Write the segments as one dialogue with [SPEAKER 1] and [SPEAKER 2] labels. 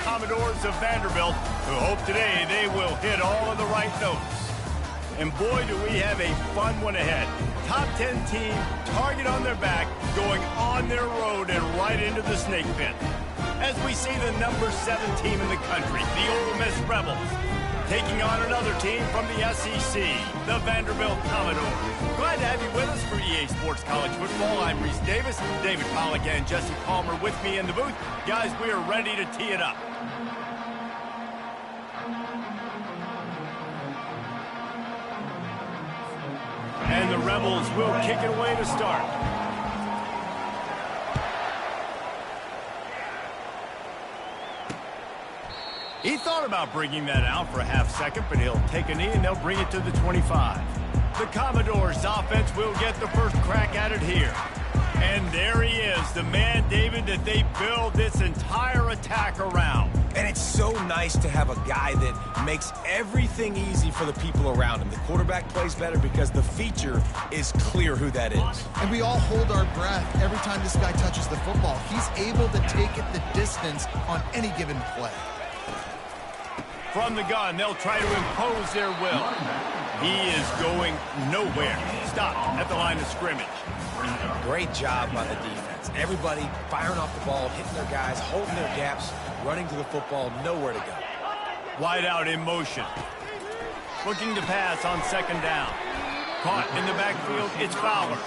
[SPEAKER 1] Commodores of Vanderbilt, who hope today they will hit all of the right notes. And boy, do we have a fun one ahead. Top 10 team, target on their back, going on their road and right into the snake pit. As we see the number 7 team in the country, the Ole Miss Rebels, taking on another team from the SEC, the Vanderbilt Commodores. Glad to have you with us for EA Sports College Football. I'm Reese Davis, David Pollack and Jesse Palmer with me in the booth. Guys, we are ready to tee it up. And the Rebels will kick it away to start. He thought about bringing that out for a half second, but he'll take a knee and they'll bring it to the 25. The Commodores offense will get the first crack at it here. And there he is, the man, David, that they build this entire attack around.
[SPEAKER 2] And it's so nice to have a guy that makes everything easy for the people around him. The quarterback plays better because the feature is clear who that is.
[SPEAKER 3] And we all hold our breath every time this guy touches the football. He's able to take it the distance on any given play.
[SPEAKER 1] From the gun, they'll try to impose their will. He is going nowhere. Stop at the line of scrimmage.
[SPEAKER 2] Great job by the defense. Everybody firing off the ball, hitting their guys, holding their gaps, running to the football, nowhere to go.
[SPEAKER 1] Wide out in motion. Looking to pass on second down. Caught in the backfield, it's Fowler.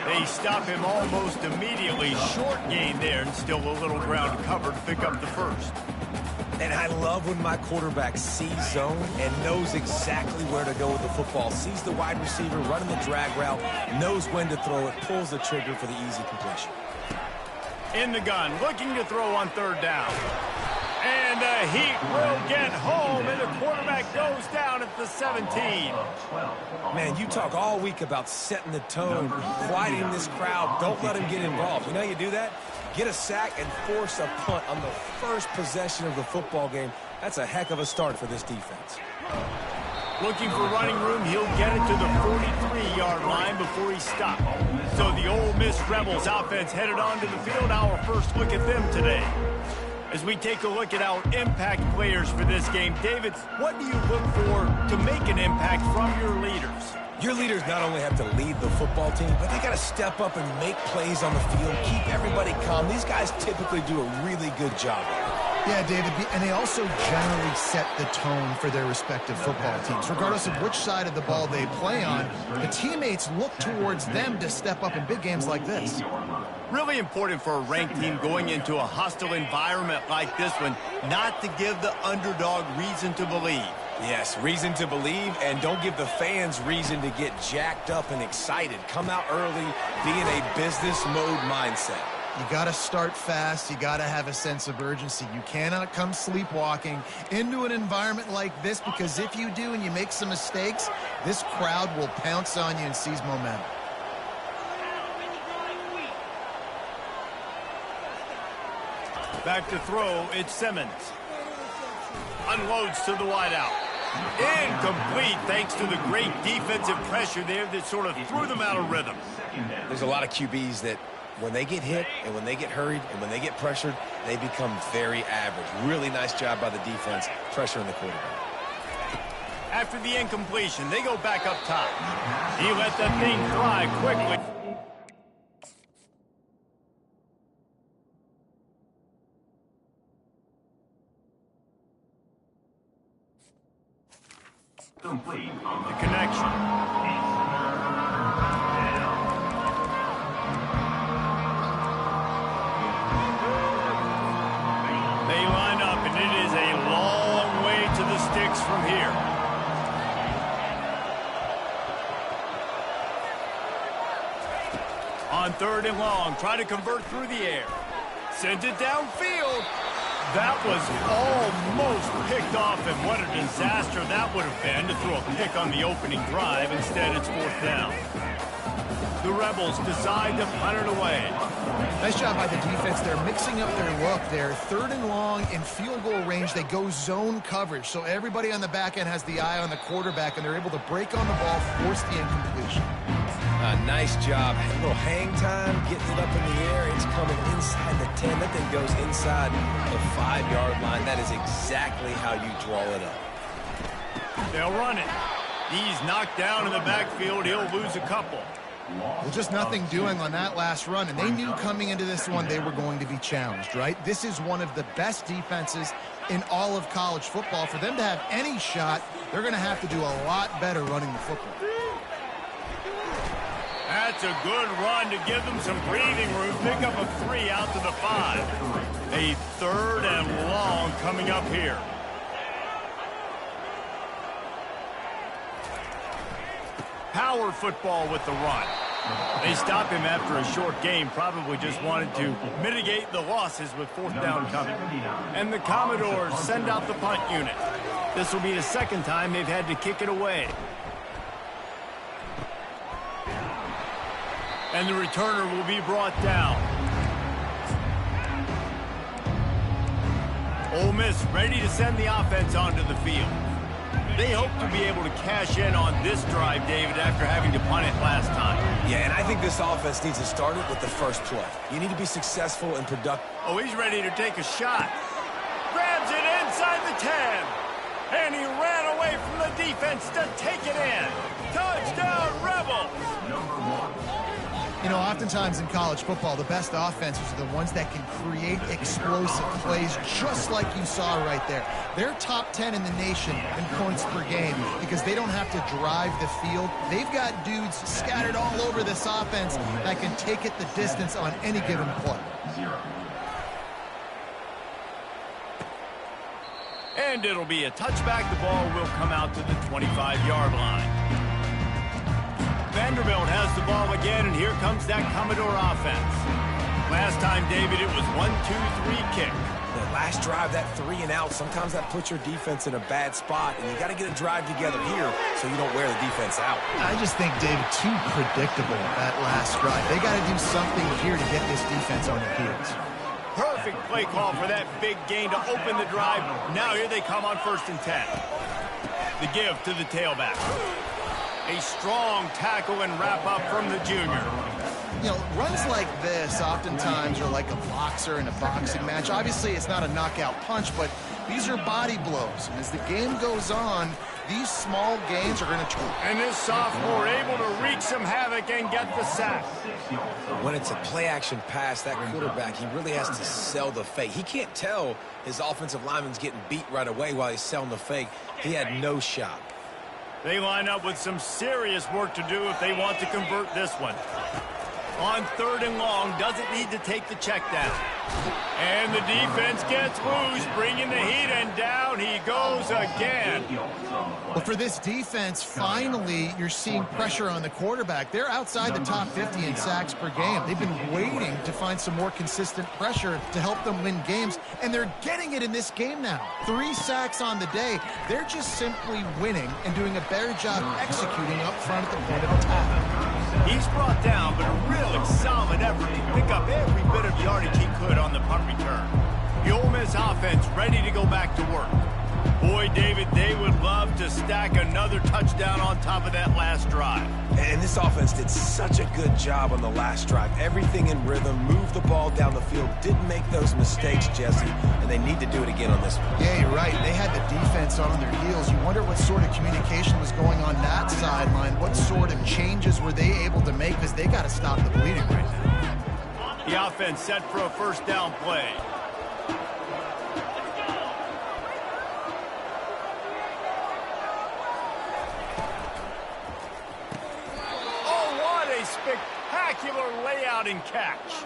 [SPEAKER 1] They stop him almost immediately. Short gain there, and still a little ground to cover to pick up the first.
[SPEAKER 2] And I love when my quarterback sees zone and knows exactly where to go with the football. Sees the wide receiver running the drag route, knows when to throw it, pulls the trigger for the easy completion.
[SPEAKER 1] In the gun, looking to throw on third down. And the heat will get home, and the quarterback goes down at the 17.
[SPEAKER 2] Man, you talk all week about setting the tone, quieting this crowd. Don't let him get involved. You know how you do that? Get a sack and force a punt on the first possession of the football game. That's a heck of a start for this defense.
[SPEAKER 1] Looking for running room, he'll get it to the 43-yard line before he stopped. So the Ole Miss Rebels offense headed onto the field. Our first look at them today. As we take a look at our impact players for this game, David, what do you look for to make an impact from your leaders?
[SPEAKER 2] Your leaders not only have to lead the football team, but they got to step up and make plays on the field, keep everybody calm. These guys typically do a really good job.
[SPEAKER 3] Yeah, David, and they also generally set the tone for their respective football teams. Regardless of which side of the ball they play on, the teammates look towards them to step up in big games like this.
[SPEAKER 1] Really important for a ranked team going into a hostile environment like this one, not to give the underdog reason to believe.
[SPEAKER 2] Yes, reason to believe, and don't give the fans reason to get jacked up and excited. Come out early, be in a business mode mindset.
[SPEAKER 3] You got to start fast. You got to have a sense of urgency. You cannot come sleepwalking into an environment like this, because if you do and you make some mistakes, this crowd will pounce on you and seize momentum.
[SPEAKER 1] Back to throw, it's Simmons. Unloads to the wideout. Incomplete thanks to the great defensive pressure there that sort of threw them out of rhythm.
[SPEAKER 2] There's a lot of QBs that when they get hit and when they get hurried and when they get pressured, they become very average. Really nice job by the defense pressuring the quarterback.
[SPEAKER 1] After the incompletion, they go back up top. He let the thing fly quickly.
[SPEAKER 4] Complete
[SPEAKER 1] The connection. They line up, and it is a long way to the sticks from here. On third and long, try to convert through the air. Sends it downfield. That was almost picked off, and what a disaster that would have been to throw a pick on the opening drive. Instead, it's fourth down. The Rebels decide to punt it away.
[SPEAKER 3] Nice job by the defense. They're mixing up their look. They're third and long in field goal range. They go zone coverage, so everybody on the back end has the eye on the quarterback, and they're able to break on the ball, force the incompletion.
[SPEAKER 2] Nice job. A little hang time, getting it up in the air. It's coming inside the 10. That thing goes inside the 5-yard line. That is exactly how you draw it up.
[SPEAKER 1] They'll run it. He's knocked down in the backfield. He'll lose a couple.
[SPEAKER 3] Well, just nothing doing on that last run, and they knew coming into this one they were going to be challenged, right? This is one of the best defenses in all of college football. For them to have any shot, they're going to have to do a lot better running the football.
[SPEAKER 1] That's a good run to give them some breathing room. Pick up a 3 out to the 5. A 3rd and long coming up here. Power football with the run. They stop him after a short game. Probably just wanted to mitigate the losses with 4th down coming. And the Commodores send out the punt unit. This will be the 2nd time they've had to kick it away. And the returner will be brought down. Ole Miss ready to send the offense onto the field. They hope to be able to cash in on this drive, David, after having to punt it last time.
[SPEAKER 2] Yeah, and I think this offense needs to start it with the first play. You need to be successful and productive.
[SPEAKER 1] Oh, he's ready to take a shot. Grabs it inside the 10. And he ran away from the defense to take it in. Touchdown, Rebels!
[SPEAKER 3] You know, oftentimes in college football, the best offenses are the ones that can create explosive plays, just like you saw right there. They're top 10 in the nation in points per game because they don't have to drive the field. They've got dudes scattered all over this offense that can take it the distance on any given play.
[SPEAKER 1] And it'll be a touchback. The ball will come out to the 25-yard line. Vanderbilt has the ball again, and here comes that Commodore offense. Last time, David, it was 1-2-3 kick.
[SPEAKER 2] The last drive, that 3 and out, sometimes that puts your defense in a bad spot, and you got to get a drive together here so you don't wear the defense out.
[SPEAKER 3] I just think, David, too predictable that last drive. They got to do something here to get this defense on their heels.
[SPEAKER 1] Perfect play call for that big gain to open the drive. Now here they come on 1st and 10. The give to the tailback. A strong tackle and wrap-up from the junior.
[SPEAKER 3] You know, runs like this oftentimes are like a boxer in a boxing match. Obviously, it's not a knockout punch, but these are body blows. And as the game goes on, these small gains are going to...
[SPEAKER 1] And this sophomore able to wreak some havoc and get the sack.
[SPEAKER 2] When it's a play-action pass, that quarterback, he really has to sell the fake. He can't tell his offensive lineman's getting beat right away while he's selling the fake. He had no shot.
[SPEAKER 1] They line up with some serious work to do if they want to convert this one. On 3rd and long, doesn't need to take the check down. And the defense gets loose, bringing the heat, and down he goes again.
[SPEAKER 3] Well, for this defense, finally, you're seeing pressure on the quarterback. They're outside the top 50 in sacks per game. They've been waiting to find some more consistent pressure to help them win games, and they're getting it in this game now. 3 sacks on the day. They're just simply winning and doing a better job executing up front at the point of attack.
[SPEAKER 1] He's brought down, but a really solid effort to pick up every bit of yardage he could on the punt return. The Ole Miss offense ready to go back to work. Boy, David, they would love to stack another touchdown on top of that last drive.
[SPEAKER 2] And this offense did such a good job on the last drive. Everything in rhythm, moved the ball down the field, didn't make those mistakes, Jesse, and they need to do it again on this one.
[SPEAKER 3] Yeah, you're right. They had the defense on their heels. You wonder what sort of communication was going on that sideline. What sort of changes were they able to make because they got to stop the bleeding right now.
[SPEAKER 1] The offense set for a 1st down play. Spectacular layout and catch.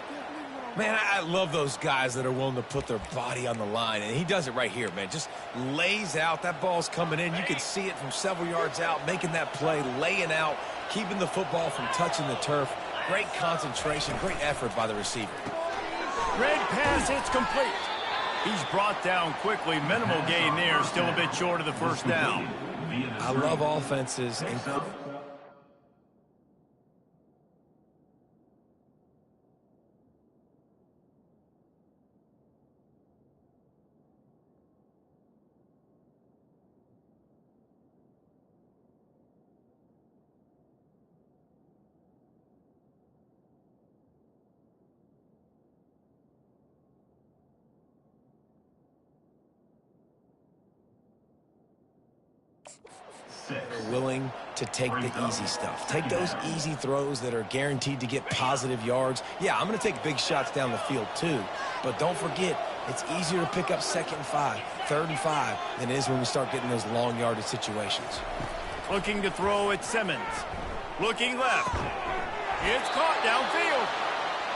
[SPEAKER 2] Man, I love those guys that are willing to put their body on the line, and he does it right here, man. Just lays out. That ball's coming in. You can see it from several yards out, making that play, laying out, keeping the football from touching the turf. Great concentration, great effort by the receiver.
[SPEAKER 1] Red pass, it's complete. He's brought down quickly. Minimal gain there, still a bit short of the 1st down.
[SPEAKER 2] I love offenses and They're willing to take the easy stuff. Take those easy throws that are guaranteed to get positive yards. Yeah, I'm going to take big shots down the field too. But don't forget, it's easier to pick up 2nd and 5, 3rd and 5 than it is when we start getting those long yardage situations.
[SPEAKER 1] Looking to throw at Simmons. Looking left. It's caught downfield.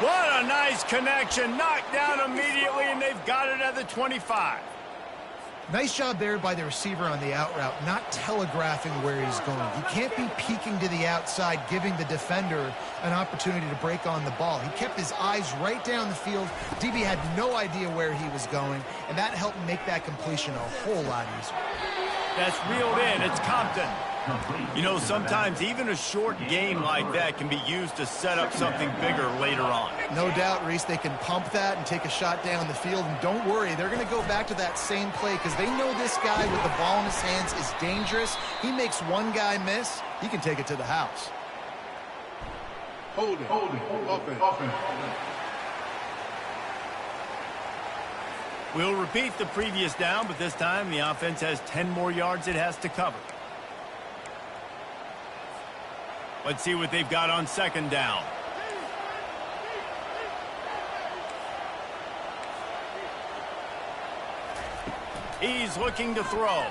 [SPEAKER 1] What a nice connection. Knocked down immediately, and they've got it at the 25.
[SPEAKER 3] Nice job there by the receiver on the out route, not telegraphing where he's going. You can't be peeking to the outside, giving the defender an opportunity to break on the ball. He kept his eyes right down the field. DB had no idea where he was going, and that helped make that completion a whole lot easier.
[SPEAKER 1] That's reeled in. It's Compton. You know, sometimes even a short game like that can be used to set up something bigger later on.
[SPEAKER 3] No doubt, Reese, they can pump that and take a shot down the field. And don't worry, they're going to go back to that same play because they know this guy with the ball in his hands is dangerous. He makes one guy miss, he can take it to the house.
[SPEAKER 4] Hold it. Offense.
[SPEAKER 1] We'll repeat the previous down, but this time the offense has 10 more yards it has to cover. Let's see what they've got on 2nd down. He's looking to throw.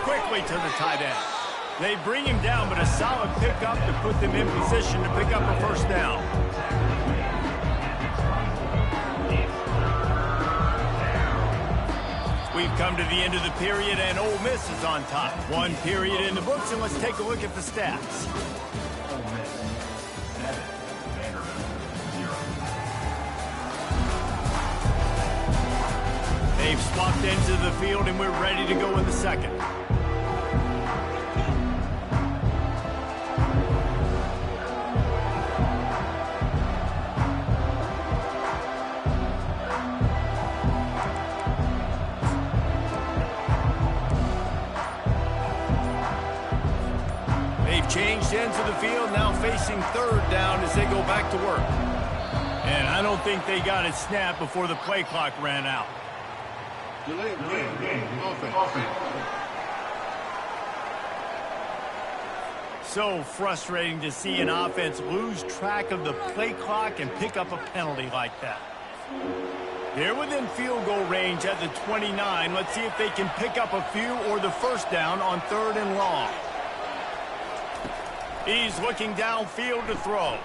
[SPEAKER 1] Quickly to the tight end. They bring him down, but a solid pickup to put them in position to pick up a 1st down. We've come to the end of the period, and Ole Miss is on top. 1 period in the books, and let's take a look at the stats. They've swapped ends of the field, and we're ready to go in the 2nd. Changed ends of the field, now facing 3rd down as they go back to work. And I don't think they got it snapped before the play clock ran out.
[SPEAKER 4] Delay game. Offense.
[SPEAKER 1] So frustrating to see an offense lose track of the play clock and pick up a penalty like that. They're within field goal range at the 29. Let's see if they can pick up a few or the 1st down on 3rd and long. He's looking downfield to throw,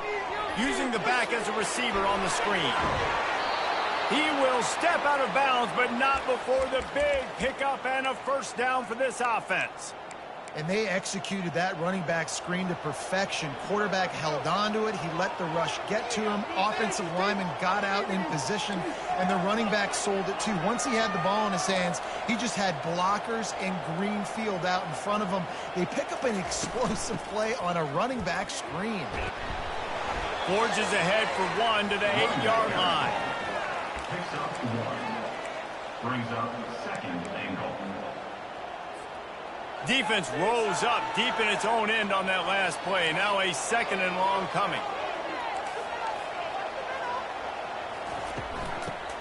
[SPEAKER 1] using the back as a receiver on the screen. He will step out of bounds, but not before the big pickup and a 1st down for this offense.
[SPEAKER 3] And they executed that running back screen to perfection. Quarterback held on to it. He let the rush get to him. Offensive lineman got out in position, and the running back sold it too. Once he had the ball in his hands, he just had blockers and green field out in front of him. They pick up an explosive play on a running back screen.
[SPEAKER 1] Forges ahead for 1 to the 8-yard line.
[SPEAKER 5] Picks up 1. Brings up 2nd and goal.
[SPEAKER 1] Defense rose up deep in its own end on that last play. Now a 2nd and long coming.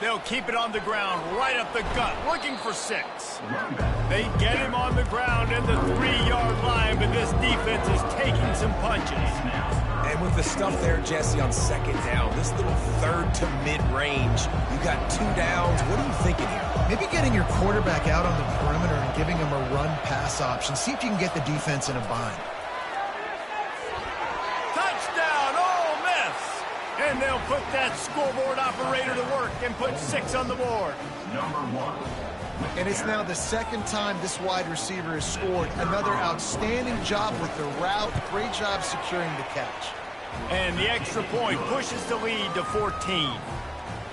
[SPEAKER 1] They'll keep it on the ground, right up the gut, looking for 6. They get him on the ground at the 3-yard line, but this defense is taking some punches.
[SPEAKER 2] And with the stuff there, Jesse, on 2nd down, this little 3rd to mid-range, you got 2 downs. What are you thinking here?
[SPEAKER 3] Maybe getting your quarterback out on the perimeter and giving him a run-pass option. See if you can get the defense in a bind.
[SPEAKER 1] Touchdown, Ole Miss! And they'll put that scoreboard operator to work and put 6 on the board.
[SPEAKER 5] Number 1.
[SPEAKER 3] And it's now the 2nd time this wide receiver has scored. Another outstanding job with the route. Great job securing the catch.
[SPEAKER 1] And the extra point pushes the lead to 14.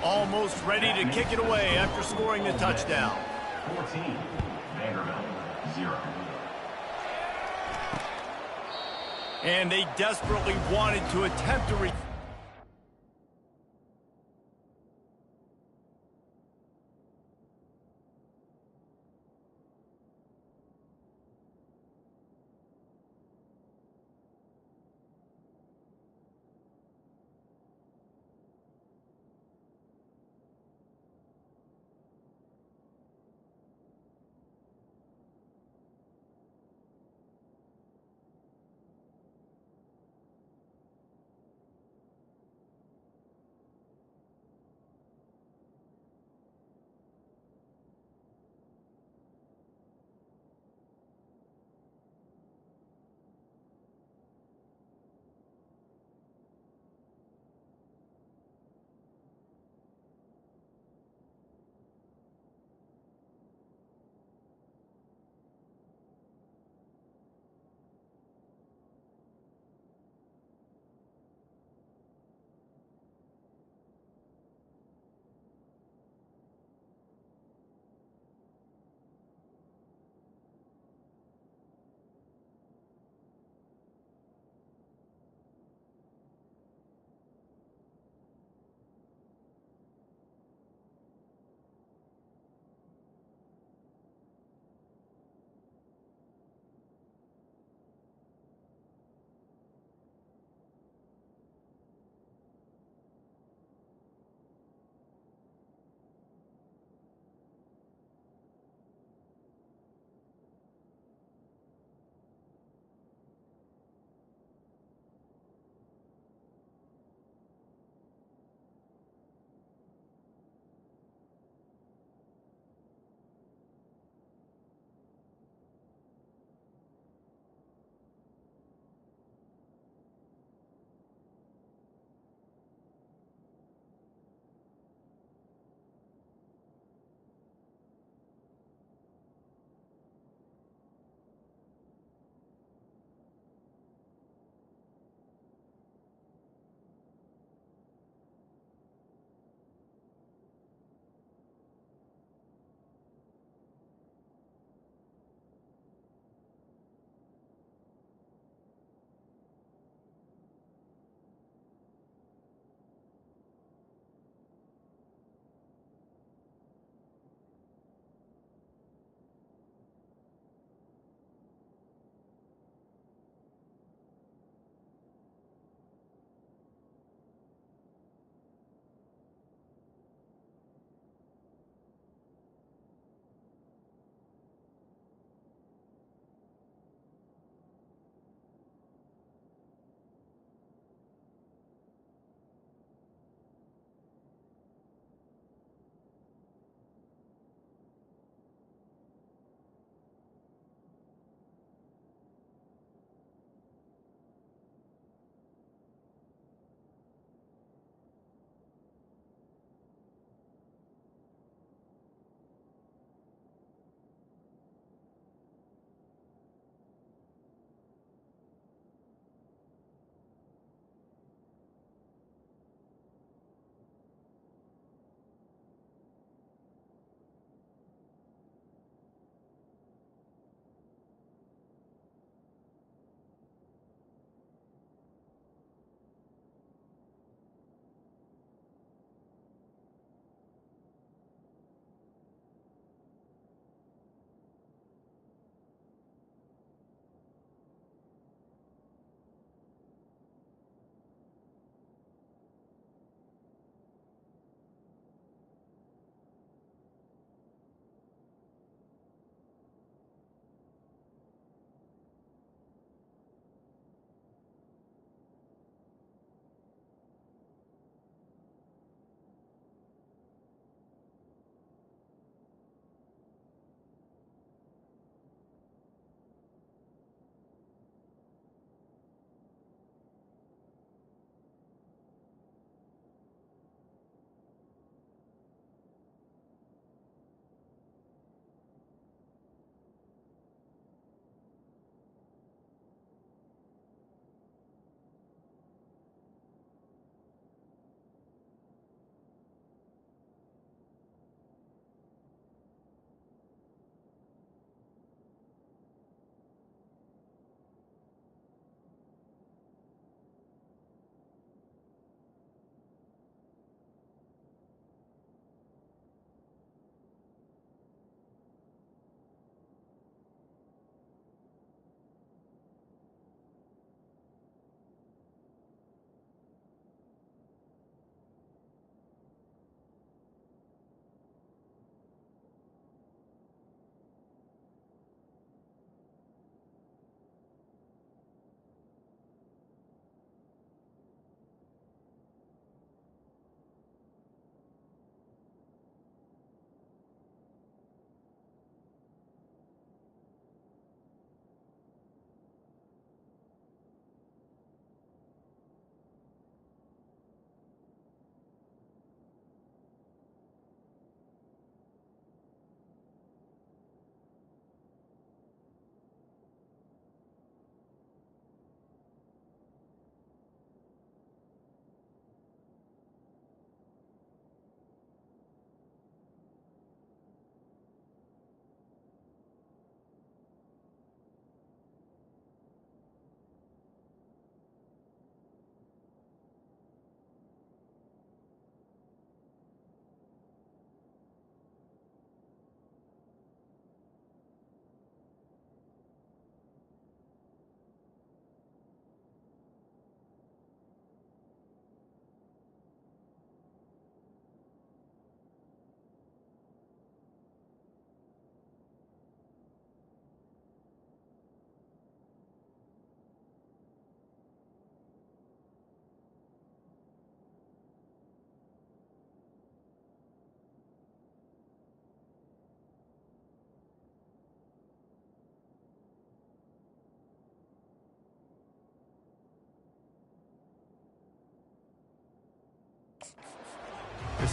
[SPEAKER 1] Almost ready to kick it away after scoring the touchdown.
[SPEAKER 5] 14. Vanderbilt, 0.
[SPEAKER 1] And they desperately wanted to attempt to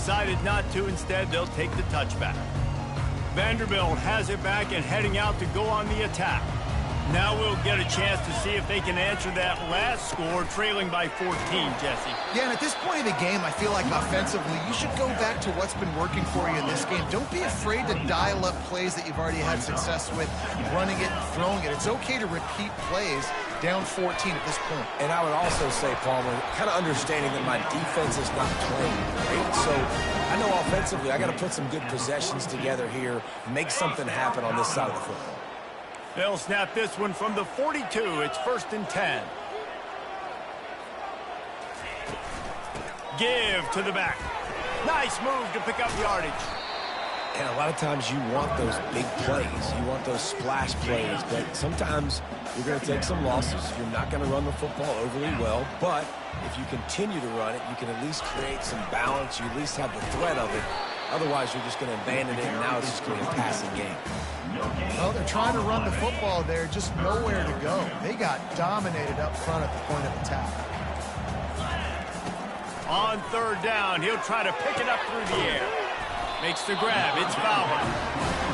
[SPEAKER 1] decided not to. Instead, they'll take the touchback. Vanderbilt has it back and heading out to go on the attack. Now we'll get a chance to see if they can answer that last score, trailing by 14, Jesse.
[SPEAKER 3] Yeah, and at this point of the game, I feel like offensively, you should go back to what's been working for you in this game. Don't be afraid to dial up plays that you've already had success with, running it and throwing it. It's okay to repeat plays down 14 at this point.
[SPEAKER 2] And I would also say, Palmer, kind of understanding that my defense is not playing great. So I know offensively, I got to put some good possessions together here, make something happen on this side of the football.
[SPEAKER 1] They'll snap this one from the 42. It's 1st and 10. Give to the back. Nice move to pick up yardage.
[SPEAKER 2] And a lot of times you want those big plays. You want those splash plays. But sometimes you're going to take some losses. You're not going to run the football overly well. But if you continue to run it, you can at least create some balance. You at least have the threat of it. Otherwise, you're just going to abandon it, and now it's just going to be a passing game.
[SPEAKER 3] Well, they're trying to run the football there, just nowhere to go. They got dominated up front at the point of attack.
[SPEAKER 1] On 3rd down, he'll try to pick it up through the air. Makes the grab. It's Fowler.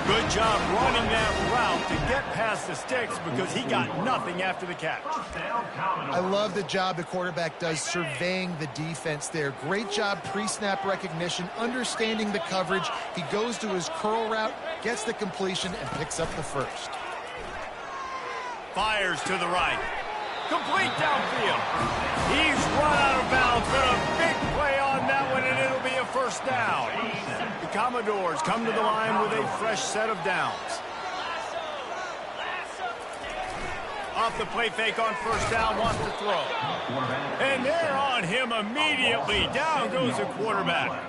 [SPEAKER 1] Good job running that route to get past the sticks because he got nothing after the catch.
[SPEAKER 3] I love the job the quarterback does surveying the defense there. Great job pre-snap recognition, understanding the coverage. He goes to his curl route, gets the completion, and picks up the first.
[SPEAKER 1] Fires to the right. Complete downfield. He's run out of bounds, but a big play on that one, and it'll be a 1st down. The Commodores come to the line with a fresh set of downs. Off the play fake on 1st down, wants to throw. And they're on him immediately. Down goes the quarterback.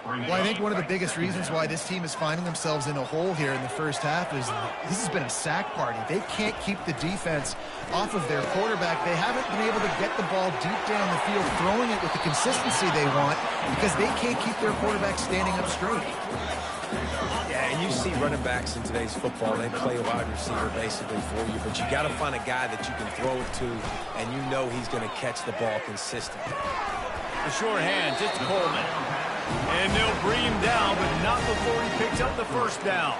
[SPEAKER 3] Well, I think one of the biggest reasons why this team is finding themselves in a hole here in the first half is this has been a sack party. They can't keep the defense off of their quarterback. They haven't been able to get the ball deep down the field, throwing it with the consistency they want because they can't keep their quarterback standing up straight.
[SPEAKER 2] Yeah, and you see running backs in today's football, they play a wide receiver basically for you, but you got to find a guy that you can throw it to, and you know he's going to catch the ball consistently.
[SPEAKER 1] The short hands, it's Coleman. And they'll bring him down, but not before he picks up the 1st down.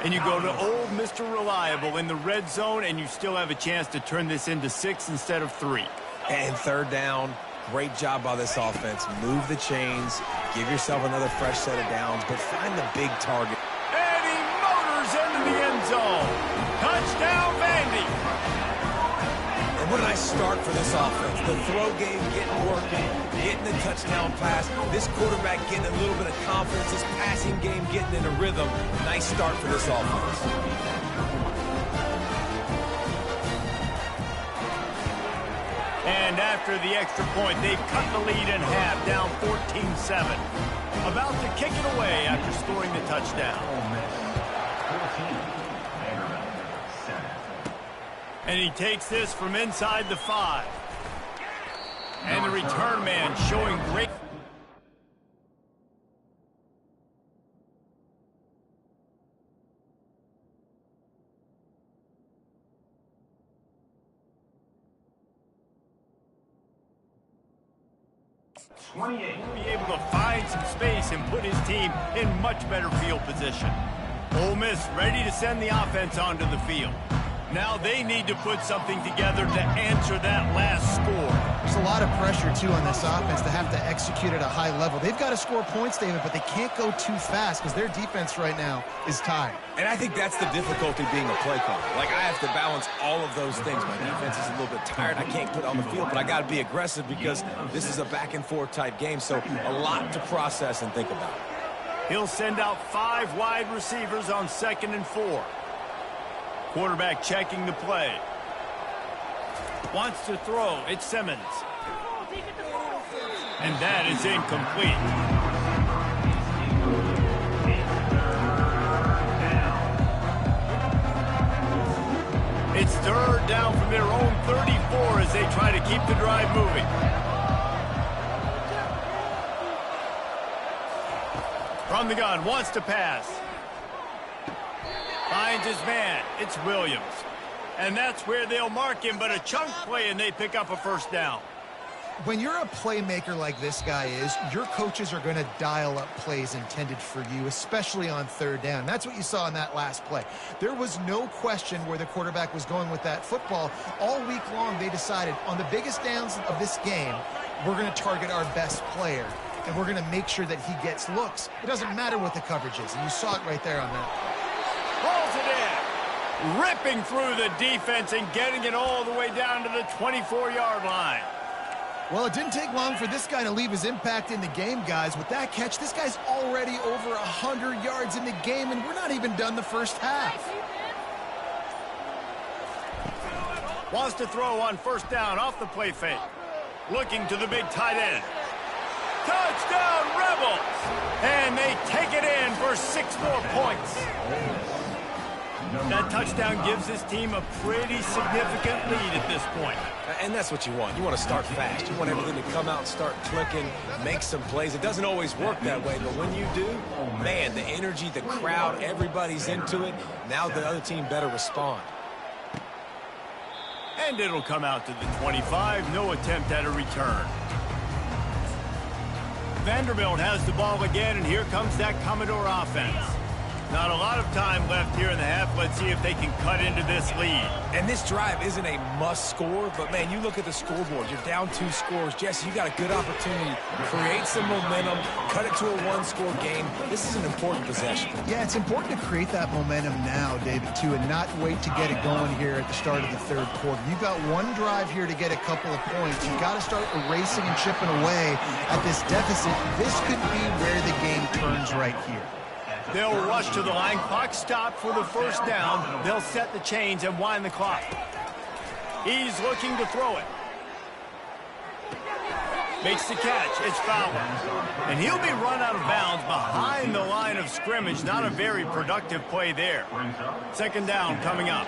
[SPEAKER 1] And you go to old Mr. Reliable in the red zone, and you still have a chance to turn this into 6 instead of 3.
[SPEAKER 2] And 3rd down, great job by this offense. Move the chains, give yourself another fresh set of downs, but find the big target.
[SPEAKER 1] And he motors into the end zone. Touchdown, Vandy.
[SPEAKER 2] And what a nice start for this offense. The throw game getting working, getting the touchdown pass. This quarterback getting a little bit of confidence. This passing game getting in a rhythm. Nice start for this offense.
[SPEAKER 1] And after the extra point, they've cut the lead in half, down 14-7. About to kick it away after scoring the touchdown. And he takes this from inside the 5. And the return man showing great... He'll be able to find some space and put his team in much better field position. Ole Miss ready to send the offense onto the field. Now they need to put something together to answer that last score.
[SPEAKER 3] There's a lot of pressure, too, on this offense to have to execute at a high level. They've got to score points, David, but they can't go too fast because their defense right now is tired.
[SPEAKER 2] And I think that's the difficulty being a play caller. Like, I have to balance all of those things. My defense is a little bit tired. I can't put it on the field, but I got to be aggressive because this is a back-and-forth type game, so a lot to process and think about.
[SPEAKER 1] He'll send out 5 wide receivers on 2nd and 4. Quarterback checking the play. Wants to throw. It's Simmons. And that is incomplete. It's 3rd down from their own 34 as they try to keep the drive moving. From the gun, wants to pass. Finds his man. It's Williams. And that's where they'll mark him, but a chunk play, and they pick up a 1st down.
[SPEAKER 3] When you're a playmaker like this guy is, your coaches are going to dial up plays intended for you, especially on third down. That's what you saw in that last play. There was no question where the quarterback was going with that football. All week long, they decided on the biggest downs of this game, we're going to target our best player, and we're going to make sure that he gets looks. It doesn't matter what the coverage is, and you saw it right there on that.
[SPEAKER 1] Pulls it in, ripping through the defense and getting it all the way down to the 24-yard line.
[SPEAKER 3] Well, it didn't take long for this guy to leave his impact in the game, guys. With that catch, this guy's already over 100 yards in the game, and we're not even done the first half.
[SPEAKER 1] Wants to throw on first down off the play fake. Looking to the big tight end. Touchdown, Rebels! And they take it in for 6 more points. That touchdown gives his team a pretty significant lead at this point.
[SPEAKER 2] And that's what you want. You want to start fast. You want everything to come out and start clicking, make some plays. It doesn't always work that way, but when you do, man, the energy, the crowd, everybody's into it. Now the other team better respond.
[SPEAKER 1] And it'll come out to the 25. No attempt at a return. Vanderbilt has the ball again, and here comes that Commodore offense. Not a lot of time left here in the half. Let's see if they can cut into this lead.
[SPEAKER 2] And this drive isn't a must score, but man, you look at the scoreboard. You're down 2 scores. Jesse, you got a good opportunity. Create some momentum. Cut it to a 1-score game. This is an important possession.
[SPEAKER 3] Yeah, it's important to create that momentum now, David, too, and not wait to get it going here at the start of the third quarter. You've got one drive here to get a couple of points. You've got to start erasing and chipping away at this deficit. This could be where the game turns right here.
[SPEAKER 1] They'll rush to the line. Clock stopped for the first down. They'll set the chains and wind the clock. He's looking to throw it. Makes the catch. It's fouled. And he'll be run out of bounds behind the line of scrimmage. Not a very productive play there. Second down coming up.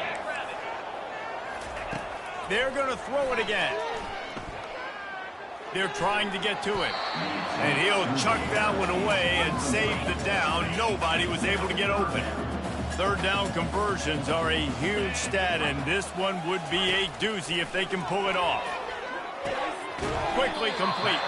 [SPEAKER 1] They're going to throw it again. They're trying to get to it. And he'll chuck that one away and save the down. Nobody was able to get open. Third down conversions are a huge stat, and this one would be a doozy if they can pull it off. Quickly complete.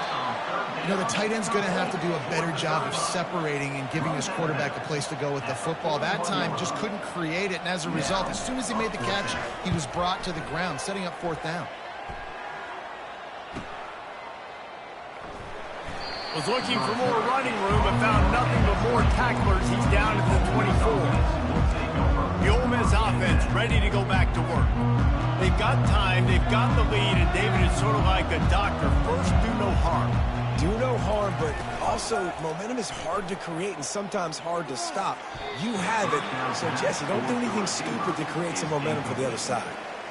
[SPEAKER 3] You know, the tight end's going to have to do a better job of separating and giving his quarterback a place to go with the football. That time just couldn't create it, and as a result, as soon as he made the catch, he was brought to the ground, setting up fourth down.
[SPEAKER 1] Was looking for more running room, but found nothing but more tacklers. He's down at the 24. The Ole Miss offense ready to go back to work. They've got time, they've got the lead, and David is sort of like a doctor. First, do no harm.
[SPEAKER 2] Do no harm, but also momentum is hard to create and sometimes hard to stop. You have it, so Jesse, don't do anything stupid to create some momentum for the other side.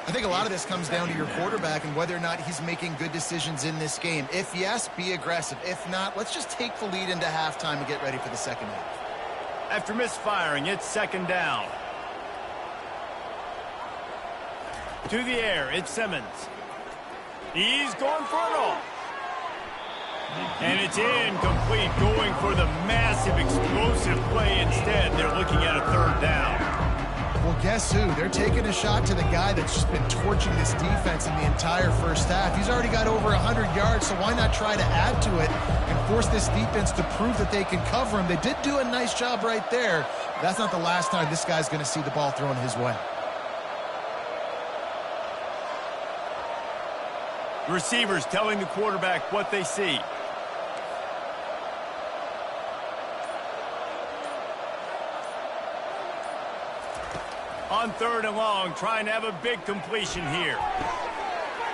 [SPEAKER 3] I think a lot of this comes down to your quarterback and whether or not he's making good decisions in this game. If yes, be aggressive. If not, let's just take the lead into halftime and get ready for the second half.
[SPEAKER 1] After misfiring, it's second down. To the air, it's Simmons. He's going for it all. And it's incomplete, going for the massive explosive play instead. They're looking at a third down.
[SPEAKER 3] Well, guess who? They're taking a shot to the guy that's just been torching this defense in the entire first half. He's already got over 100 yards, so why not try to add to it and force this defense to prove that they can cover him? They did do a nice job right there. That's not the last time this guy's going to see the ball thrown his way.
[SPEAKER 1] The receivers telling the quarterback what they see. On third and long, trying to have a big completion here.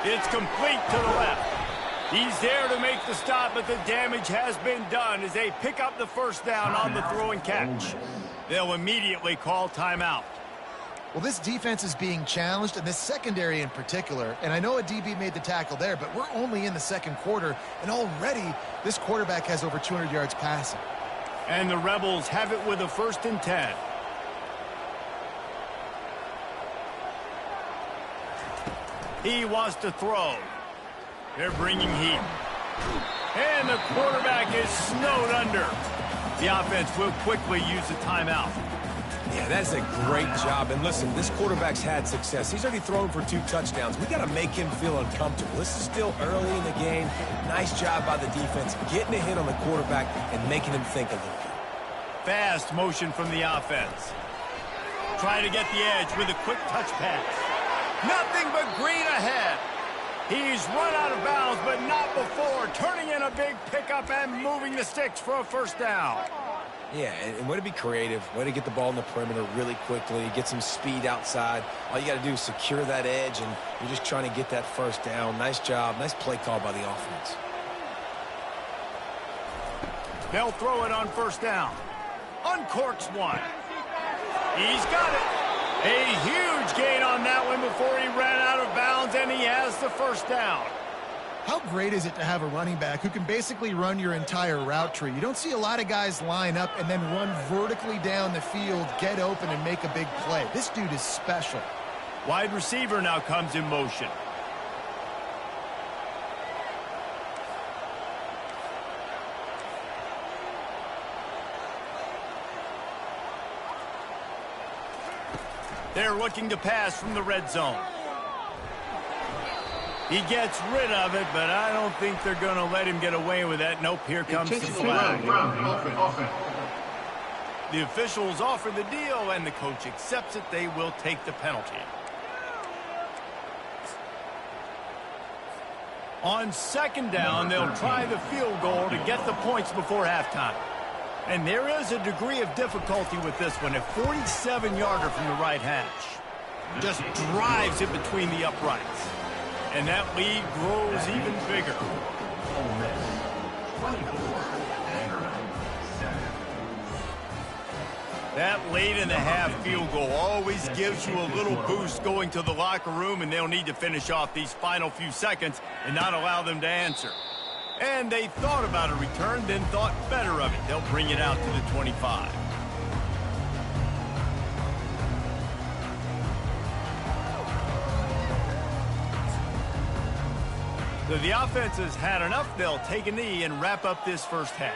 [SPEAKER 1] It's complete to the left. He's there to make the stop, but the damage has been done as they pick up the first down on the throw and catch. They'll immediately call timeout.
[SPEAKER 3] Well, this defense is being challenged, and this secondary in particular, and I know a DB made the tackle there, but we're only in the second quarter, and already this quarterback has over 200 yards passing.
[SPEAKER 1] And the Rebels have it with a 1st and 10. He wants to throw. They're bringing heat. And the quarterback is snowed under. The offense will quickly use a timeout.
[SPEAKER 2] Yeah, that's a great job. And listen, this quarterback's had success. He's already thrown for 2 touchdowns. We got to make him feel uncomfortable. This is still early in the game. Nice job by the defense, getting a hit on the quarterback and making him think a little bit.
[SPEAKER 1] Fast motion from the offense. Trying to get the edge with a quick touch pass. Nothing but green ahead. He's run out of bounds, but not before. Turning in a big pickup and moving the sticks for a first down.
[SPEAKER 2] Yeah, and way to be creative, way to get the ball in the perimeter really quickly, get some speed outside. All you got to do is secure that edge, and you're just trying to get that first down. Nice job, nice play call by the offense.
[SPEAKER 1] They'll throw it on first down. Uncorks one. He's got it. A huge gain on that one before he ran out of bounds, and he has the first down.
[SPEAKER 3] How great is it to have a running back who can basically run your entire route tree? You don't see a lot of guys line up and then run vertically down the field, get open, and make a big play. This dude is special.
[SPEAKER 1] Wide receiver now comes in motion. They're looking to pass from the red zone. He gets rid of it, but I don't think they're going to let him get away with that. Nope, here comes the flag. The officials offer the deal, and the coach accepts it. They will take the penalty. On second down, they'll try the field goal to get the points before halftime. And there is a degree of difficulty with this one. A 47-yarder from the right hash. Just drives it between the uprights. And that lead grows even bigger. That late in the half field goal always gives you a little boost going to the locker room, and they'll need to finish off these final few seconds and not allow them to answer. And they thought about a return, then thought better of it. They'll bring it out to the 25. So the offense has had enough. They'll take a knee and wrap up this first half.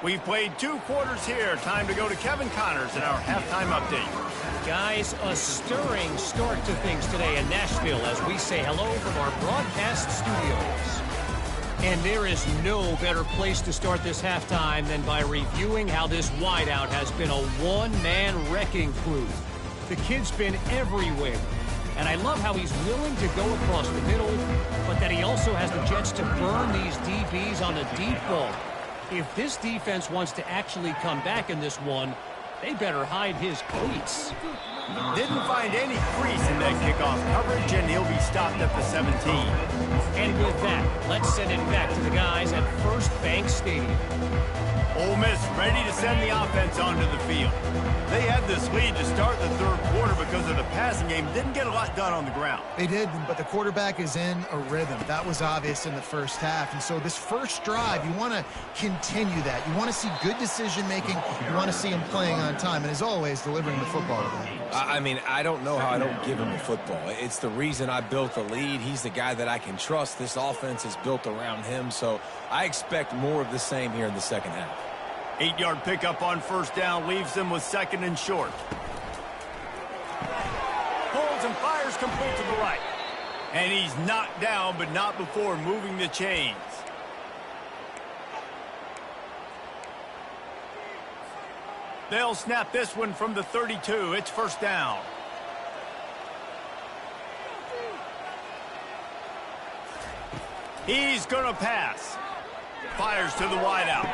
[SPEAKER 1] We've played 2 quarters here. Time to go to Kevin Connors in our halftime update.
[SPEAKER 6] Guys, a stirring start to things today in Nashville as we say hello from our broadcast studios. And there is no better place to start this halftime than by reviewing how this wideout has been a one-man wrecking crew. The kid's been everywhere. And I love how he's willing to go across the middle, but that he also has the jets to burn these DBs on the deep ball. If this defense wants to actually come back in this one, they better hide his cleats.
[SPEAKER 1] Didn't find any crease in that kickoff coverage, and he'll be stopped at the 17.
[SPEAKER 6] And with that, let's send it back to the guys at First Bank Stadium.
[SPEAKER 1] Ole Miss ready to send the offense onto the field. They had this lead to start the third quarter because of the passing game. Didn't get a lot done on the ground.
[SPEAKER 3] They did, but the quarterback is in a rhythm. That was obvious in the first half. And so this first drive, you want to continue that. You want to see good decision-making. You want to see him playing on time. And as always, delivering the football today.
[SPEAKER 2] I mean, I don't know how I don't give him the football. It's the reason I built the lead. He's the guy that I can trust. This offense is built around him. So I expect more of the same here in the second half.
[SPEAKER 1] 8-yard pickup on first down leaves them with second and short. Pulls and fires complete to the right. And he's knocked down, but not before moving the chains. They'll snap this one from the 32. It's first down. He's going to pass. Fires to the wideout.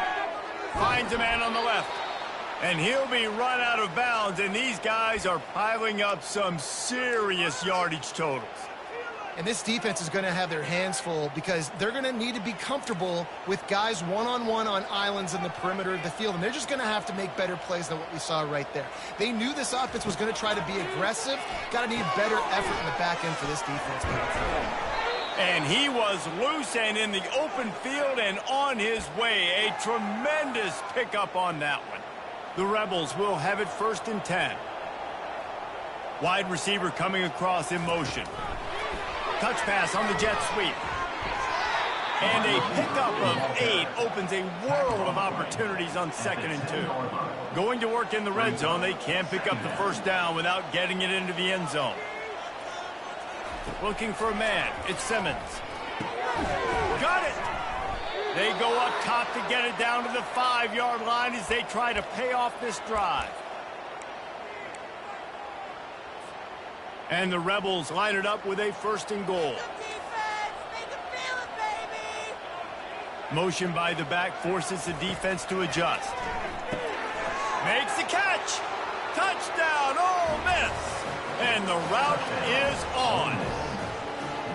[SPEAKER 1] Finds a man on the left. And he'll be run out of bounds, and these guys are piling up some serious yardage totals.
[SPEAKER 3] And this defense is going to have their hands full because they're going to need to be comfortable with guys one-on-one on islands in the perimeter of the field. And they're just going to have to make better plays than what we saw right there. They knew this offense was going to try to be aggressive. Got to need better effort in the back end for this defense.
[SPEAKER 1] And he was loose and in the open field and on his way. A tremendous pickup on that one. The Rebels will have it first and 10. Wide receiver coming across in motion. touch pass on the jet sweep. And a pickup of 8 opens a world of opportunities on 2nd and 2. Going to work in the red zone, they can't pick up the first down without getting it into the end zone. Looking for a man. It's Simmons. Got it! They go up top to get it down to the 5-yard line as they try to pay off this drive. And the Rebels line it up with a 1st and goal. Motion by the back forces the defense to adjust. Makes the catch. Touchdown, Ole Miss. And the route is on.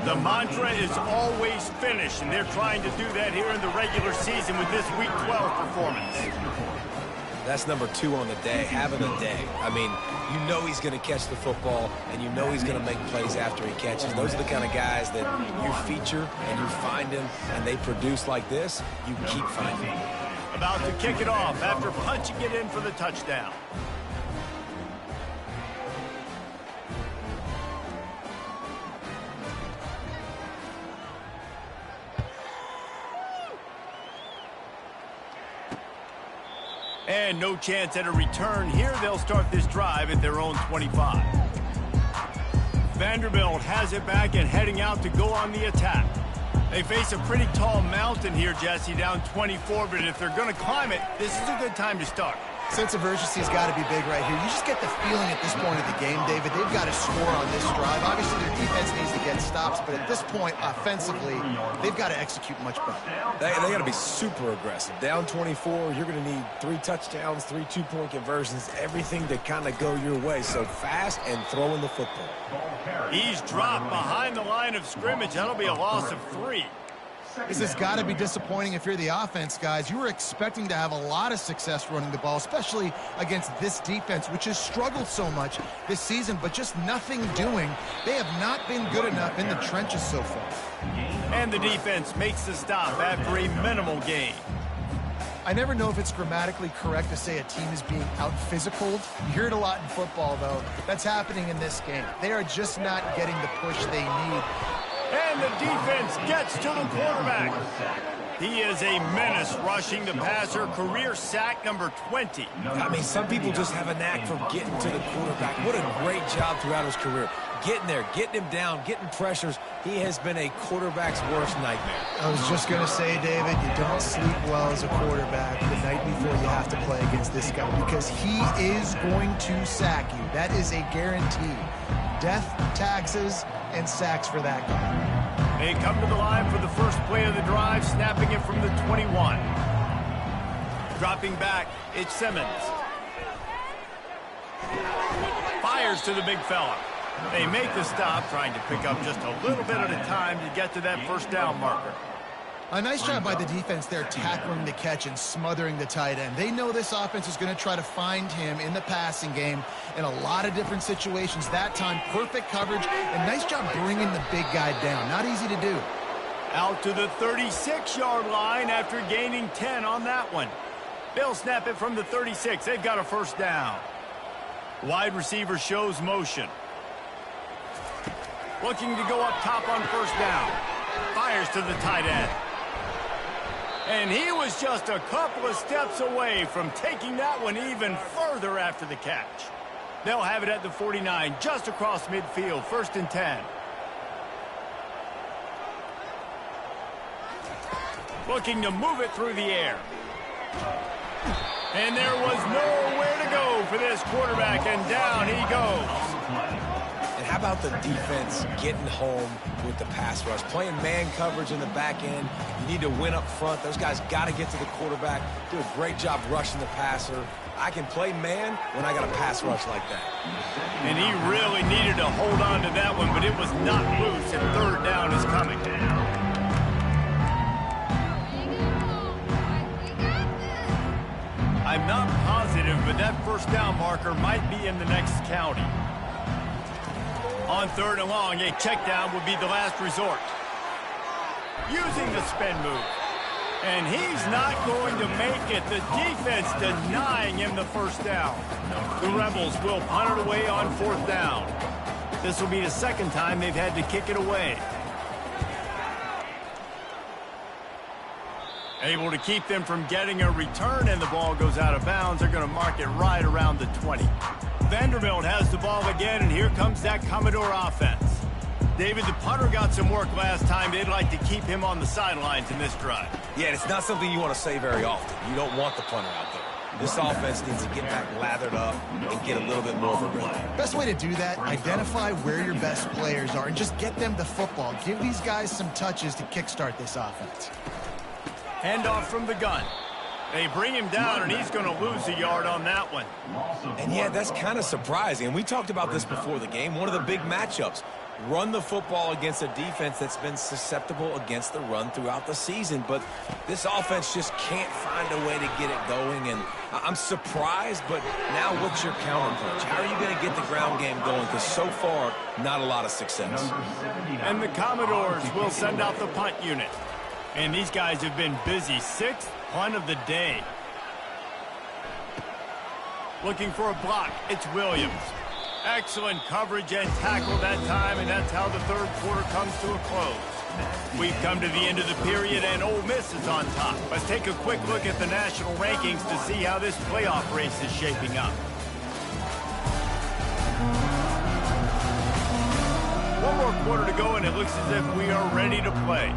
[SPEAKER 1] The mantra is always finish, and they're trying to do that here in the regular season with this Week 12 performance.
[SPEAKER 2] That's number 2 on the day, having a day. I mean, you know he's going to catch the football, and you know he's going to make plays after he catches. Those are the kind of guys that you feature, and you find them, and they produce like this, you keep finding them.
[SPEAKER 1] About to kick it off after punching it in for the touchdown. And no chance at a return here. They'll start this drive at their own 25. Vanderbilt has it back and heading out to go on the attack. They face a pretty tall mountain here, Jesse, down 24, but if they're going to climb it, this is a good time to start.
[SPEAKER 3] Sense of urgency's got to be big right here. You just get the feeling at this point of the game, David, they've got to score on this drive. Obviously, their defense needs to get stops, but at this point, offensively, they've got to execute much better.
[SPEAKER 2] They got to be super aggressive. Down 24, you're going to need 3 touchdowns, 3 two-point conversions, everything to kind of go your way. So fast and throwing the football.
[SPEAKER 1] He's dropped behind the line of scrimmage. That'll be a loss of 3.
[SPEAKER 3] This has got to be disappointing if you're the offense, guys. You were expecting to have a lot of success running the ball, especially against this defense, which has struggled so much this season, but just nothing doing. They have not been good enough in the trenches so far.
[SPEAKER 1] And the defense makes the stop after a minimal gain.
[SPEAKER 3] I never know if it's grammatically correct to say a team is being out-physicaled. You hear it a lot in football, though. That's happening in this game. They are just not getting the push they need.
[SPEAKER 1] And the defense gets to the quarterback. He is a menace rushing the passer. Career sack number 20.
[SPEAKER 2] I mean, some people just have a knack for getting to the quarterback. What a great job throughout his career. Getting there, getting him down, getting pressures. He has been a quarterback's worst nightmare.
[SPEAKER 3] I was just going to say, David, you don't sleep well as a quarterback the night before you have to play against this guy because he is going to sack you. That is a guarantee. Death, taxes, and sacks for that guy.
[SPEAKER 1] They come to the line for the first play of the drive, snapping it from the 21. Dropping back, it's Simmons. Fires to the big fella. They make the stop, trying to pick up just a little bit at a time to get to that first down marker.
[SPEAKER 3] A nice job by the defense there tackling the catch and smothering the tight end. They know this offense is going to try to find him in the passing game in a lot of different situations. That time, perfect coverage, and nice job bringing the big guy down. Not easy to do.
[SPEAKER 1] Out to the 36-yard line after gaining 10 on that one. They'll snap it from the 36. They've got a first down. Wide receiver shows motion. Looking to go up top on first down. Fires to the tight end. And he was just a couple of steps away from taking that one even further after the catch. They'll have it at the 49, just across midfield, 1st and 10. Looking to move it through the air. And there was nowhere to go for this quarterback, and down he goes.
[SPEAKER 2] And how about the defense getting home with the pass rush? Playing man coverage in the back end. You need to win up front. Those guys got to get to the quarterback. Do a great job rushing the passer. I can play man when I got a pass rush like that.
[SPEAKER 1] And he really needed to hold on to that one, but it was not loose, and third down is coming. I'm not positive, but that first down marker might be in the next county. On 3rd and long, a check down would be the last resort. Using the spin move. And he's not going to make it. The defense denying him the first down. The Rebels will punt it away on 4th down. This will be the second time they've had to kick it away. Able to keep them from getting a return, and the ball goes out of bounds. They're going to mark it right around the 20. Vanderbilt has the ball again, and here comes that Commodore offense. David, the punter got some work last time. They'd like to keep him on the sidelines in this drive.
[SPEAKER 2] Yeah, it's not something you want to say very often. You don't want the punter out there. This offense needs to get back lathered up and get a little bit more of a rhythm.
[SPEAKER 3] Best way to do that, identify where your best players are and just get them the football. Give these guys some touches to kickstart this offense.
[SPEAKER 1] Handoff from the gun. They bring him down, and he's going to lose a yard on that one.
[SPEAKER 2] And yeah, that's kind of surprising. And we talked about this before the game. One of the big matchups. Run the football against a defense that's been susceptible against the run throughout the season. But this offense just can't find a way to get it going. And I'm surprised, but now what's your counterpunch? How are you going to get the ground game going? Because so far, not a lot of success.
[SPEAKER 1] And the Commodores will send out the punt unit. And these guys have been busy. 6th punt of the day. Looking for a block. It's Williams. Excellent coverage and tackle that time, and that's how the third quarter comes to a close. We've come to the end of the period, and Ole Miss is on top. Let's take a quick look at the national rankings to see how this playoff race is shaping up. One more quarter to go, and it looks as if we are ready to play.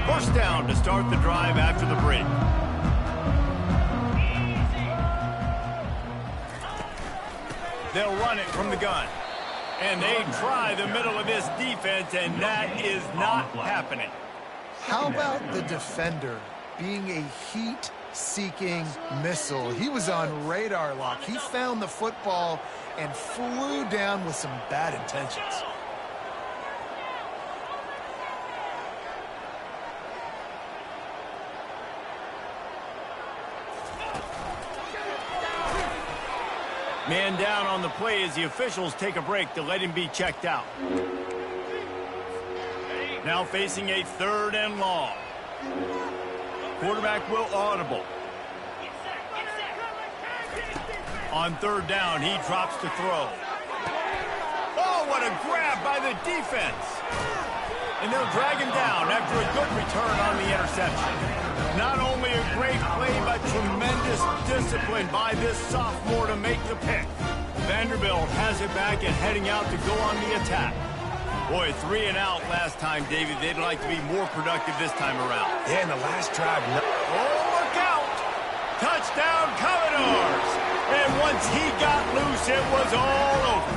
[SPEAKER 1] First down to start the drive after the break. They'll run it from the gun. And they try the middle of this defense, and that is not happening.
[SPEAKER 3] How about the defender being a heat-seeking missile? He was on radar lock. He found the football and flew down with some bad intentions.
[SPEAKER 1] Man down on the play as the officials take a break to let him be checked out. Now facing a 3rd and long. Quarterback will audible. On 3rd down, he drops to throw. Oh, what a grab by the defense. And they'll drag him down after a good return on the interception. Not only a great play, but tremendous discipline by this sophomore to make the pick. Vanderbilt has it back and heading out to go on the attack. Boy, 3 and out last time, David. They'd like to be more productive this time around.
[SPEAKER 2] Yeah, in the last drive.
[SPEAKER 1] Oh, look out! Touchdown, Commodores! And once he got loose, it was all over.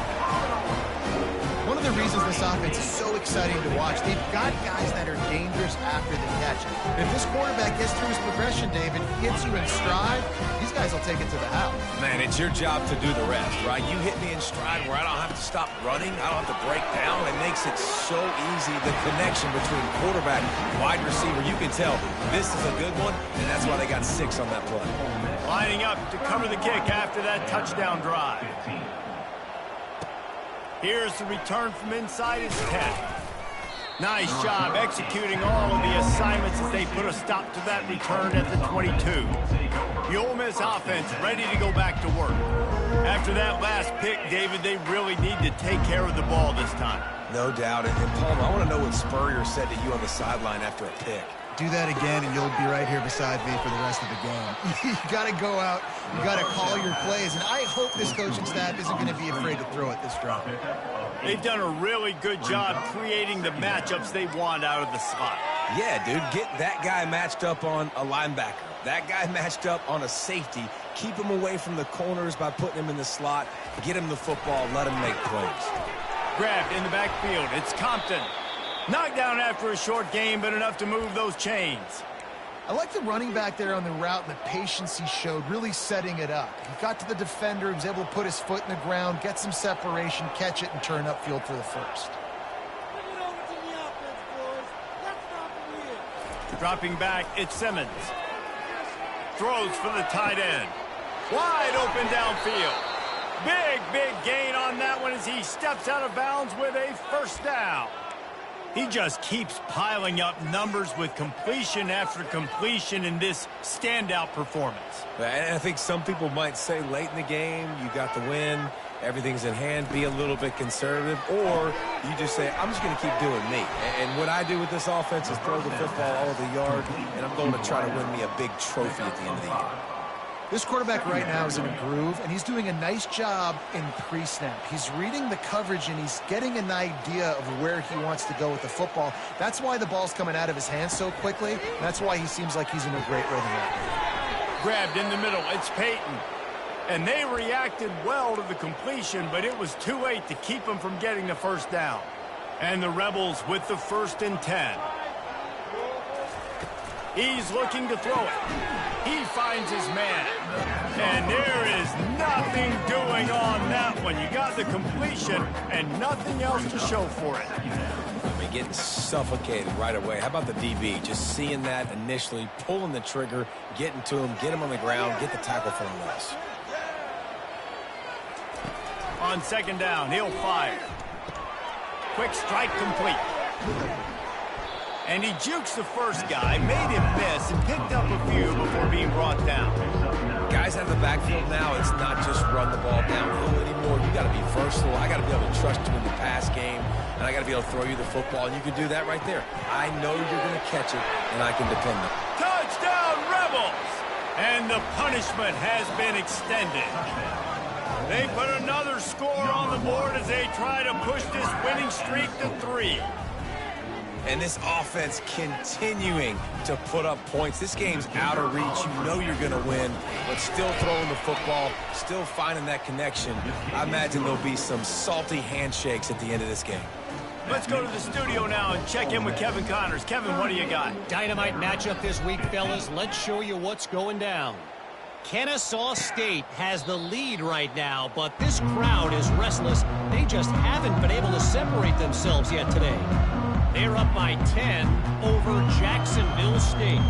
[SPEAKER 3] One of the reasons the this offense is so exciting to watch. They've got guys that are dangerous after the catch. If this quarterback gets through his progression, David, hits you in stride, these guys will take it to the house.
[SPEAKER 2] Man, it's your job to do the rest, right? You hit me in stride where I don't have to stop running. I don't have to break down. It makes it so easy. The connection between quarterback and wide receiver, you can tell this is a good one, and that's why they got 6 on that play.
[SPEAKER 1] Lining up to cover the kick after that touchdown drive. Here's the return from inside his 10. Nice job executing all of the assignments as they put a stop to that return at the 22. The Ole Miss offense ready to go back to work. After that last pick, David, they really need to take care of the ball this time.
[SPEAKER 2] No doubt. And Paul, I want to know what Spurrier said to you on the sideline after a pick.
[SPEAKER 3] Do that again, and you'll be right here beside me for the rest of the game. You got to go out. You got to call your plays. And I hope this coaching staff isn't going to be afraid to throw it this drive.
[SPEAKER 1] They've done a really good job creating the matchups they want out of the slot.
[SPEAKER 2] Yeah, dude, get that guy matched up on a linebacker. That guy matched up on a safety. Keep him away from the corners by putting him in the slot. Get him the football. Let him make plays.
[SPEAKER 1] Grabbed in the backfield. It's Compton. Knocked down after a short game, but enough to move those chains.
[SPEAKER 3] I like the running back there on the route and the patience he showed, really setting it up. He got to the defender, he was able to put his foot in the ground, get some separation, catch it, and turn upfield for the first.
[SPEAKER 1] Dropping back, it's Simmons. Throws for the tight end. Wide open downfield. Big gain on that one as he steps out of bounds with a first down. He just keeps piling up numbers with completion after completion in this standout performance.
[SPEAKER 2] And I think some people might say late in the game, you got the win, everything's in hand, be a little bit conservative, or you just say, I'm just going to keep doing me. And what I do with this offense is throw the football all over the yard, and I'm going to try to win me a big trophy at the end of the year.
[SPEAKER 3] This quarterback right now is in a groove, and he's doing a nice job in pre-snap. He's reading the coverage, and he's getting an idea of where he wants to go with the football. That's why the ball's coming out of his hands so quickly, and that's why he seems like he's in a great rhythm right now.
[SPEAKER 1] Grabbed in the middle, it's Peyton. And they reacted well to the completion, but it was too late to keep him from getting the first down. And the Rebels with the 1st and 10. He's looking to throw it. He finds his man. And there is nothing doing on that one. You got the completion and nothing else to show for it.
[SPEAKER 2] I mean, getting suffocated right away. How about the DB? Just seeing that initially, pulling the trigger, getting to him, get him on the ground, get the tackle for a loss.
[SPEAKER 1] On 2nd down, he'll fire. Quick strike complete. And he jukes the first guy, made him miss, and picked up a few before being brought down.
[SPEAKER 2] Guys out of the backfield now, it's not just run the ball downhill anymore. You got to be versatile. I got to be able to trust you in the pass game, and I got to be able to throw you the football, and you can do that right there. I know you're going to catch it, and I can depend on it.
[SPEAKER 1] Touchdown, Rebels! And the punishment has been extended. They put another score on the board as they try to push this winning streak to 3.
[SPEAKER 2] And this offense continuing to put up points. This game's out of reach. You know you're going to win, but still throwing the football, still finding that connection. I imagine there'll be some salty handshakes at the end of this game.
[SPEAKER 1] Let's go to the studio now and check in with Kevin Connors. Kevin, what do you got?
[SPEAKER 6] Dynamite matchup this week, fellas. Let's show you what's going down. Kennesaw State has the lead right now, but this crowd is restless. They just haven't been able to separate themselves yet today. They're up by 10 over Jacksonville State.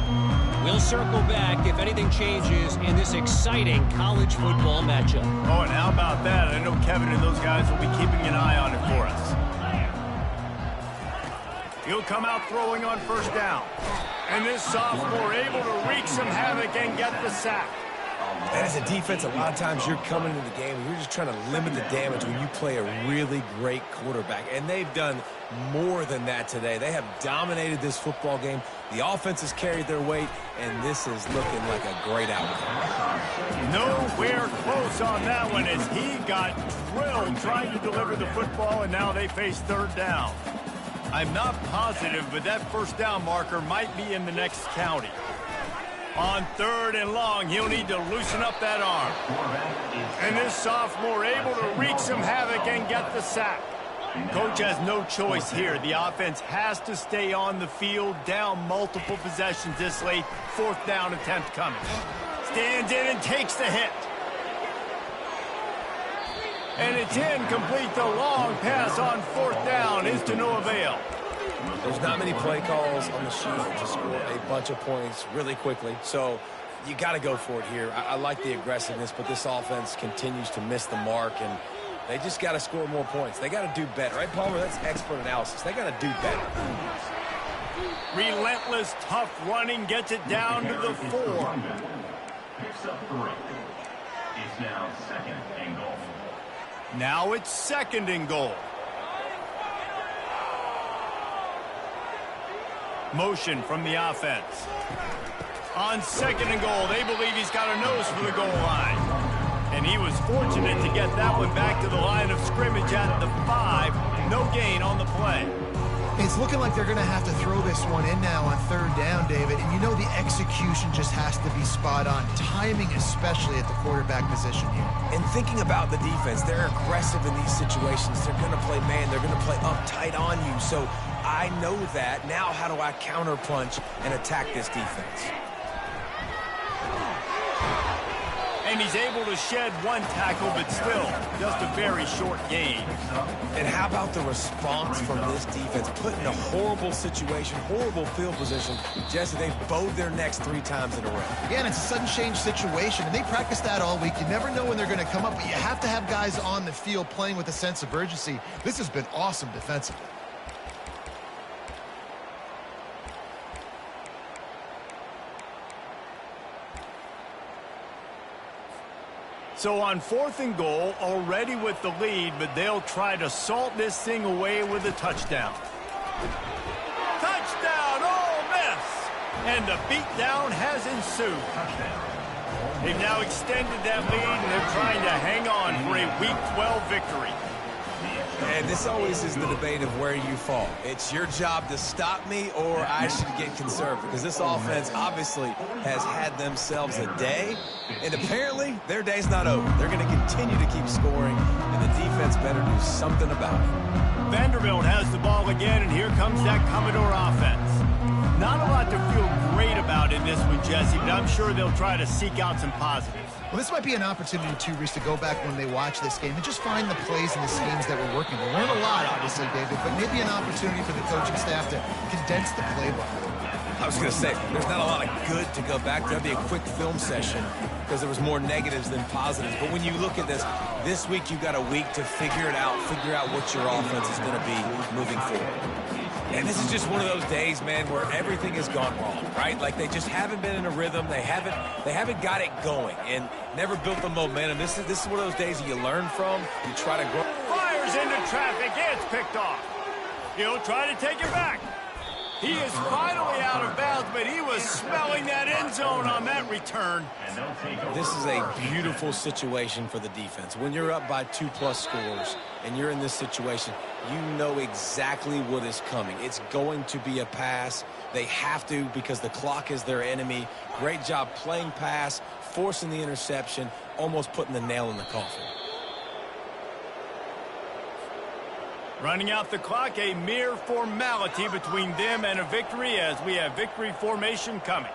[SPEAKER 6] We'll circle back if anything changes in this exciting college football matchup.
[SPEAKER 1] Oh, and how about that? I know Kevin and those guys will be keeping an eye on it for us. He'll come out throwing on 1st down. And this sophomore able to wreak some havoc and get the sack.
[SPEAKER 2] And as a defense, a lot of times you're coming into the game and you're just trying to limit the damage when you play a really great quarterback. And they've done more than that today. They have dominated this football game. The offense has carried their weight, and this is looking like a great outcome.
[SPEAKER 1] Nowhere close on that one as he got drilled trying to deliver the football, and now they face 3rd down. I'm not positive, but that 1st down marker might be in the next county. On 3rd and long, he'll need to loosen up that arm. And this sophomore able to wreak some havoc and get the sack. Coach has no choice here. The offense has to stay on the field, down multiple possessions this late. 4th down attempt coming. Stands in and takes the hit. And it's incomplete. The long pass on 4th down is to no avail.
[SPEAKER 2] There's not many play calls on the sheet to score a bunch of points really quickly, so you got to go for it here. I like the aggressiveness, but this offense continues to miss the mark, and they just got to score more points. They got to do better, right, Palmer? That's expert analysis. They got to do better.
[SPEAKER 1] Relentless, tough running gets it down to the 4.
[SPEAKER 5] Picks up 3. It's now 2nd and goal.
[SPEAKER 1] Now it's 2nd and goal. Motion from the offense. On 2nd and goal, they believe he's got a nose for the goal line. And he was fortunate to get that one back to the line of scrimmage at the 5. No gain on the play.
[SPEAKER 3] It's looking like they're going to have to throw this one in now on 3rd down, David. And you know the execution just has to be spot on. Timing especially at the quarterback position here.
[SPEAKER 2] And thinking about the defense, they're aggressive in these situations. They're going to play man. They're going to play uptight on you. So I know that. Now how do I counterpunch and attack this defense?
[SPEAKER 1] And he's able to shed 1 tackle, but still just a very short gain.
[SPEAKER 2] And how about the response from this defense? Put in a horrible situation, horrible field position. Jesse, they've bowed their necks 3 times in a row.
[SPEAKER 3] Yeah, and it's a sudden change situation, and they practice that all week. You never know when they're going to come up, but you have to have guys on the field playing with a sense of urgency. This has been awesome defensively.
[SPEAKER 1] So on 4th and goal, already with the lead, but they'll try to salt this thing away with a touchdown. Touchdown, Ole Miss! And the beatdown has ensued. They've now extended that lead, and they're trying to hang on for a Week 12 victory.
[SPEAKER 2] And this always is the debate of where you fall. It's your job to stop me, or I should get conservative. Because this offense obviously has had themselves a day, and apparently their day's not over. They're going to continue to keep scoring, and the defense better do something about it.
[SPEAKER 1] Vanderbilt has the ball again, and here comes that Commodore offense. Not a lot to feel great about in this one, Jesse, but I'm sure they'll try to seek out some positives.
[SPEAKER 3] Well, this might be an opportunity, too, Reese, to go back when they watch this game and just find the plays and the schemes that were working. They weren't a lot, obviously, David, but maybe an opportunity for the coaching staff to condense the playbook.
[SPEAKER 2] I was going to say, there's not a lot of good to go back. That'd be a quick film session because there was more negatives than positives. But when you look at this week you've got a week to figure it out, figure out what your offense is going to be moving forward. And this is just one of those days, man, where everything has gone wrong, right? Like they just haven't been in a rhythm. They haven't got it going and never built the momentum. This is one of those days that you learn from. You try to grow.
[SPEAKER 1] Fires into traffic. It's picked off. He'll try to take it back. He is finally out of bounds, but he was smelling that end zone on that return.
[SPEAKER 2] This is a beautiful situation for the defense. When you're up by 2+ scores and you're in this situation, you know exactly what is coming. It's going to be a pass. They have to because the clock is their enemy. Great job playing pass, forcing the interception, almost putting the nail in the coffin.
[SPEAKER 1] Running out the clock, a mere formality between them and a victory as we have victory formation coming.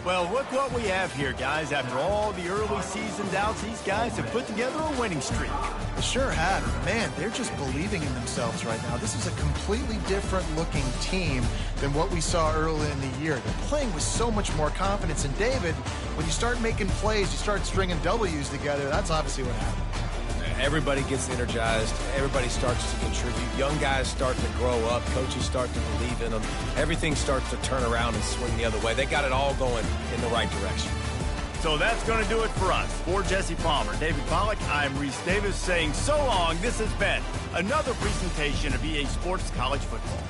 [SPEAKER 1] Well, look what we have here, guys. After all the early season doubts, these guys have put together a winning streak.
[SPEAKER 3] They sure have. Man, they're just believing in themselves right now. This is a completely different looking team than what we saw early in the year. They're playing with so much more confidence. And David, when you start making plays, you start stringing W's together, that's obviously what happened.
[SPEAKER 2] Everybody gets energized. Everybody starts to contribute. Young guys start to grow up. Coaches start to believe in them. Everything starts to turn around and swing the other way. They got it all going in the right direction.
[SPEAKER 1] So that's going to do it for us. For Jesse Palmer, David Pollack, I'm Reese Davis saying so long. This has been another presentation of EA Sports College Football.